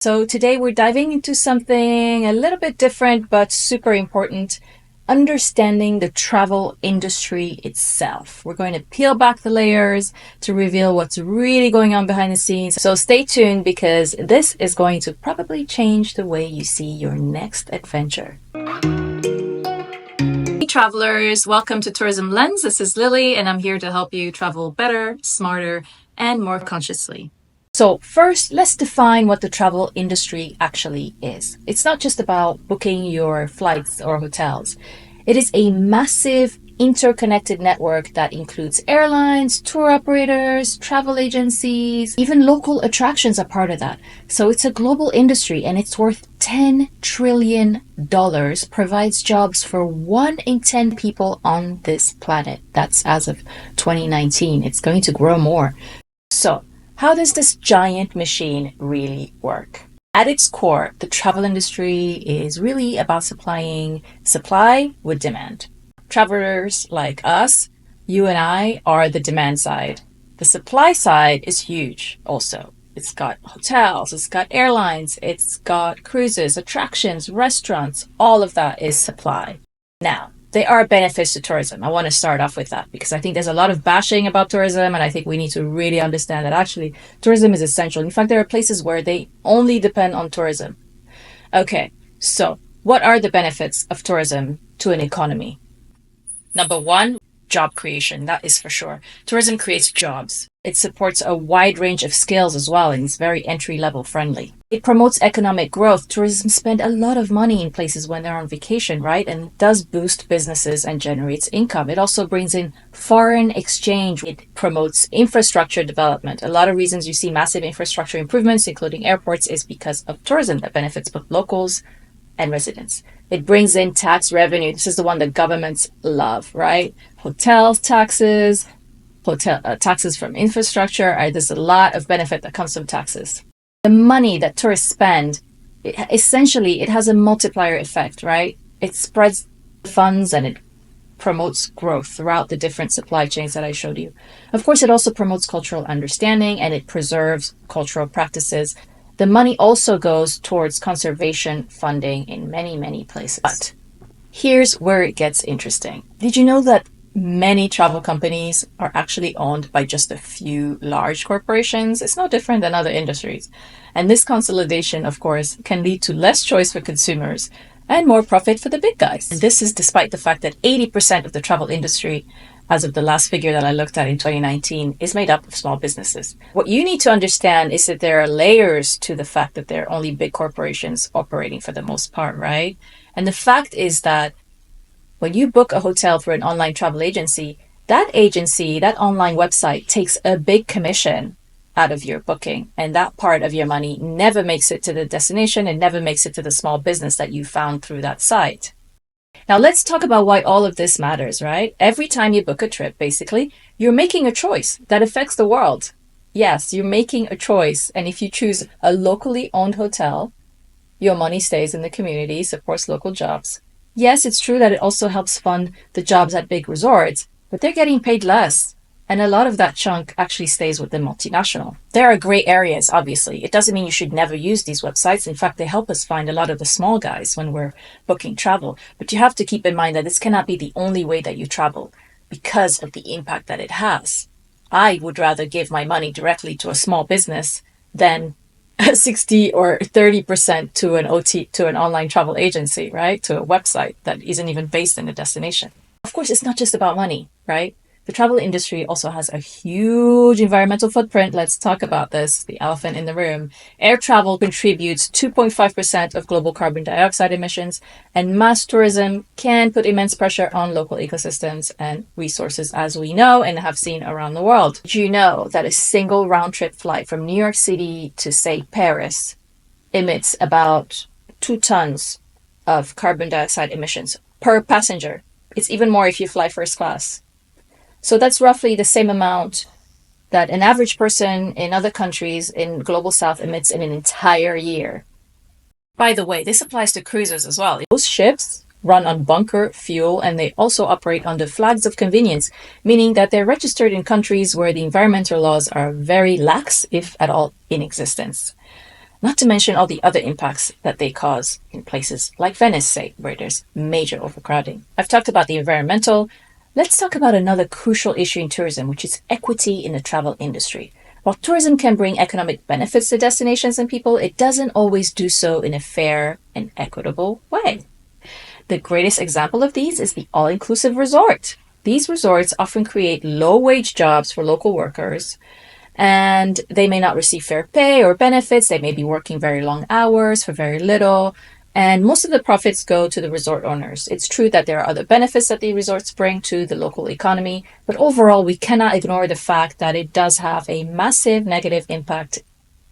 So today we're diving into something a little bit different but super important, understanding the travel industry itself. We're going to peel back the layers to reveal what's really going on behind the scenes. So stay tuned because this is going to probably change the way you see your next adventure. Hey travelers, welcome to Tourism Lens. This is Lily and I'm here to help you travel better, smarter, and more consciously. So first, let's define what the travel industry actually is. It's not just about booking your flights or hotels. It is a massive interconnected network that includes airlines, tour operators, travel agencies, even local attractions are part of that. So it's a global industry and it's worth $10 trillion, provides jobs for 1 in 10 people on this planet. That's as of 2019. It's going to grow more. So how does this giant machine really work? At its core, the travel industry is really about supplying supply with demand. Travelers like us, you and I, are the demand side. The supply side is huge also. It's got hotels, it's got airlines, it's got cruises, attractions, restaurants, all of that is supply. Now, there are benefits to tourism. I want to start off with that because I think there's a lot of bashing about tourism and I think we need to really understand that actually tourism is essential. In fact, there are places where they only depend on tourism. Okay, so what are the benefits of tourism to an economy? Number one, job creation. That is for sure. Tourism creates jobs. It supports a wide range of skills as well and it's very entry-level friendly. It promotes economic growth. Tourism spend a lot of money in places when they're on vacation, right? And it does boost businesses and generates income. It also brings in foreign exchange. It promotes infrastructure development. A lot of reasons you see massive infrastructure improvements, including airports, is because of tourism that benefits both locals and residents. It brings in tax revenue. This is the one that governments love, right? Hotels, taxes, taxes from infrastructure. There's a lot of benefit that comes from taxes. The money that tourists spend, essentially, it has a multiplier effect, right? It spreads funds and it promotes growth throughout the different supply chains that I showed you. Of course, it also promotes cultural understanding and it preserves cultural practices. The money also goes towards conservation funding in many, many places. But here's where it gets interesting. Did you know that many travel companies are actually owned by just a few large corporations? It's no different than other industries. And this consolidation, of course, can lead to less choice for consumers and more profit for the big guys. And this is despite the fact that 80% of the travel industry, as of the last figure that I looked at in 2019, is made up of small businesses. What you need to understand is that there are layers to the fact that there are only big corporations operating for the most part, right? And the fact is that when you book a hotel for an online travel agency, that online website takes a big commission out of your booking. And that part of your money never makes it to the destination and never makes it to the small business that you found through that site. Now let's talk about why all of this matters, right? Every time you book a trip, basically, you're making a choice that affects the world. Yes, you're making a choice. And if you choose a locally owned hotel, your money stays in the community, supports local jobs. Yes, it's true that it also helps fund the jobs at big resorts, but they're getting paid less. And a lot of that chunk actually stays with the multinational. There are gray areas, obviously. It doesn't mean you should never use these websites. In fact, they help us find a lot of the small guys when we're booking travel. But you have to keep in mind that this cannot be the only way that you travel because of the impact that it has. I would rather give my money directly to a small business than 60 or 30% to an online travel agency, right? To a website that isn't even based in a destination. Of course, it's not just about money, right? The travel industry also has a huge environmental footprint. Let's talk about this, the elephant in the room. Air travel contributes 2.5% of global carbon dioxide emissions, and mass tourism can put immense pressure on local ecosystems and resources, as we know and have seen around the world. Did you know that a single round-trip flight from New York City to, say, Paris emits about 2 tons of carbon dioxide emissions per passenger? It's even more if you fly first class. So that's roughly the same amount that an average person in other countries in Global South emits in an entire year. By the way, this applies to cruises as well. Those ships run on bunker fuel and they also operate under flags of convenience, meaning that they're registered in countries where the environmental laws are very lax, if at all in existence. Not to mention all the other impacts that they cause in places like Venice, say, where there's major overcrowding. I've talked about the environmental. Let's talk about another crucial issue in tourism, which is equity in the travel industry. While tourism can bring economic benefits to destinations and people, it doesn't always do so in a fair and equitable way. The greatest example of these is the all-inclusive resort. These resorts often create low-wage jobs for local workers, and they may not receive fair pay or benefits. They may be working very long hours for very little, and most of the profits go to the resort owners. It's true that there are other benefits that the resorts bring to the local economy, but overall, we cannot ignore the fact that it does have a massive negative impact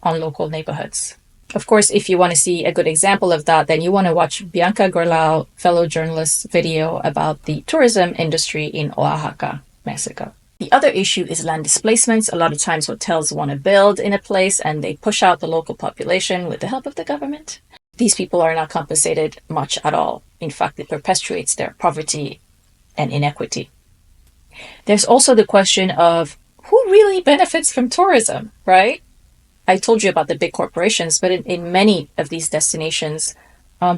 on local neighborhoods. Of course, if you want to see a good example of that, then you want to watch Bianca Gorlau, fellow journalist's video about the tourism industry in Oaxaca, Mexico. The other issue is land displacements. A lot of times hotels want to build in a place and they push out the local population with the help of the government. These people are not compensated much at all. In fact, it perpetuates their poverty and inequity. There's also the question of who really benefits from tourism, right? I told you about the big corporations, but in many of these destinations,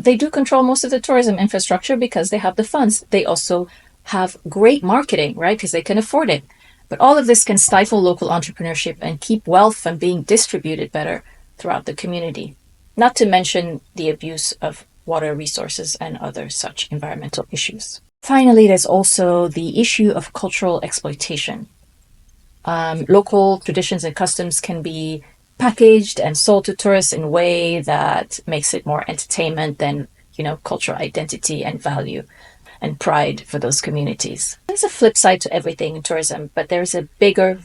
they do control most of the tourism infrastructure because they have the funds. They also have great marketing, right? Because they can afford it. But all of this can stifle local entrepreneurship and keep wealth from being distributed better throughout the community. Not to mention the abuse of water resources and other such environmental issues. Finally, there's also the issue of cultural exploitation. Local traditions and customs can be packaged and sold to tourists in a way that makes it more entertainment than, cultural identity and value and pride for those communities. There's a flip side to everything in tourism, but there's a bigger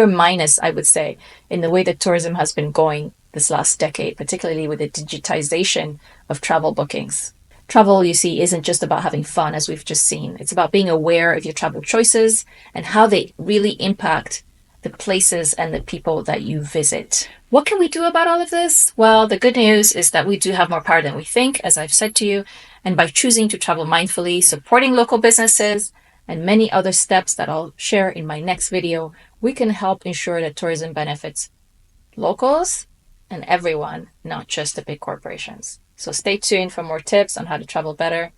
minus, I would say, in the way that tourism has been going this last decade, particularly with the digitization of travel bookings. Travel, you see, isn't just about having fun, as we've just seen. It's about being aware of your travel choices and how they really impact the places and the people that you visit. What can we do about all of this? Well, the good news is that we do have more power than we think, as I've said to you, and by choosing to travel mindfully, supporting local businesses, and many other steps that I'll share in my next video, we can help ensure that tourism benefits locals and everyone, not just the big corporations. So stay tuned for more tips on how to travel better,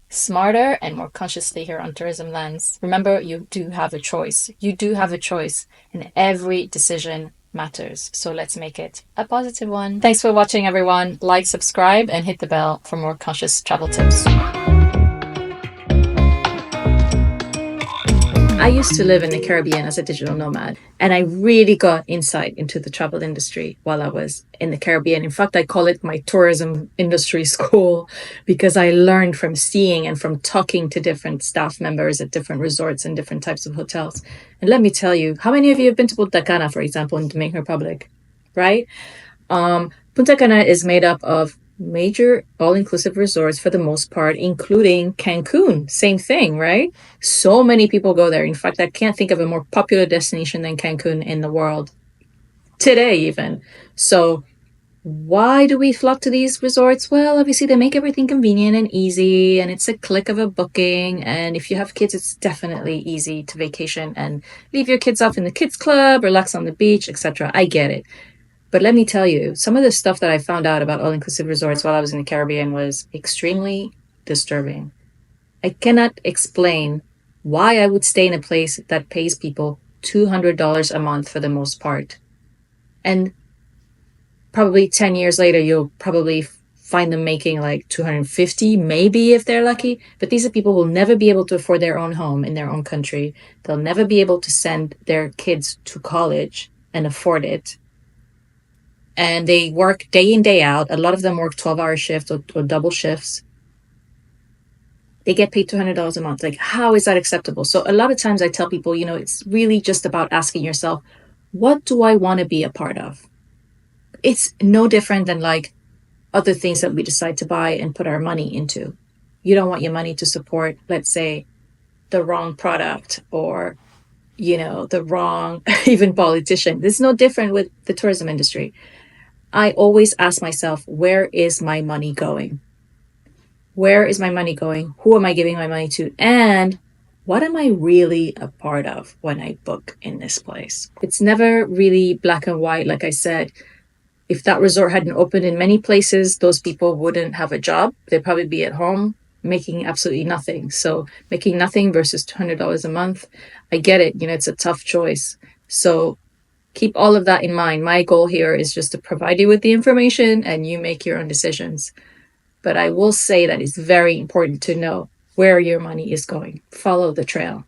smarter, and more consciously here on Tourism Lens. Remember, you do have a choice. You do have a choice, and every decision matters. So let's make it a positive one. Thanks for watching, everyone. Like, subscribe, and hit the bell for more conscious travel tips. I used to live in the Caribbean as a digital nomad, and I really got insight into the travel industry while I was in the Caribbean. In fact, I call it my tourism industry school because I learned from seeing and from talking to different staff members at different resorts and different types of hotels. And let me tell you, how many of you have been to Punta Cana, for example, in Dominican Republic, right? Punta Cana is made up of major all-inclusive resorts for the most part, including Cancun. Same thing, right? So many people go there. In fact, I can't think of a more popular destination than Cancun in the world today even. So why do we flock to these resorts? Well, obviously they make everything convenient and easy, and it's a click of a booking. And if you have kids, it's definitely easy to vacation and leave your kids off in the kids club, relax on the beach, etc. I get it. But let me tell you, some of the stuff that I found out about all-inclusive resorts while I was in the Caribbean was extremely disturbing. I cannot explain why I would stay in a place that pays people $200 a month for the most part. And probably 10 years later, you'll probably find them making like $250, maybe if they're lucky. But these are people who will never be able to afford their own home in their own country. They'll never be able to send their kids to college and afford it. And they work day in, day out. A lot of them work 12-hour shifts or double shifts. They get paid $200 a month. Like, how is that acceptable? So a lot of times I tell people, it's really just about asking yourself, what do I want to be a part of? It's no different than like other things that we decide to buy and put our money into. You don't want your money to support, let's say, the wrong product or, the wrong even politician. This is no different with the tourism industry. I always ask myself, where is my money going? Where is my money going? Who am I giving my money to? And what am I really a part of when I book in this place? It's never really black and white. Like I said, If that resort hadn't opened in many places, those people wouldn't have a job. They'd probably be at home making absolutely nothing. So making nothing versus $200 a month, I get it. It's a tough choice. So keep all of that in mind. My goal here is just to provide you with the information and you make your own decisions. But I will say that it's very important to know where your money is going. Follow the trail.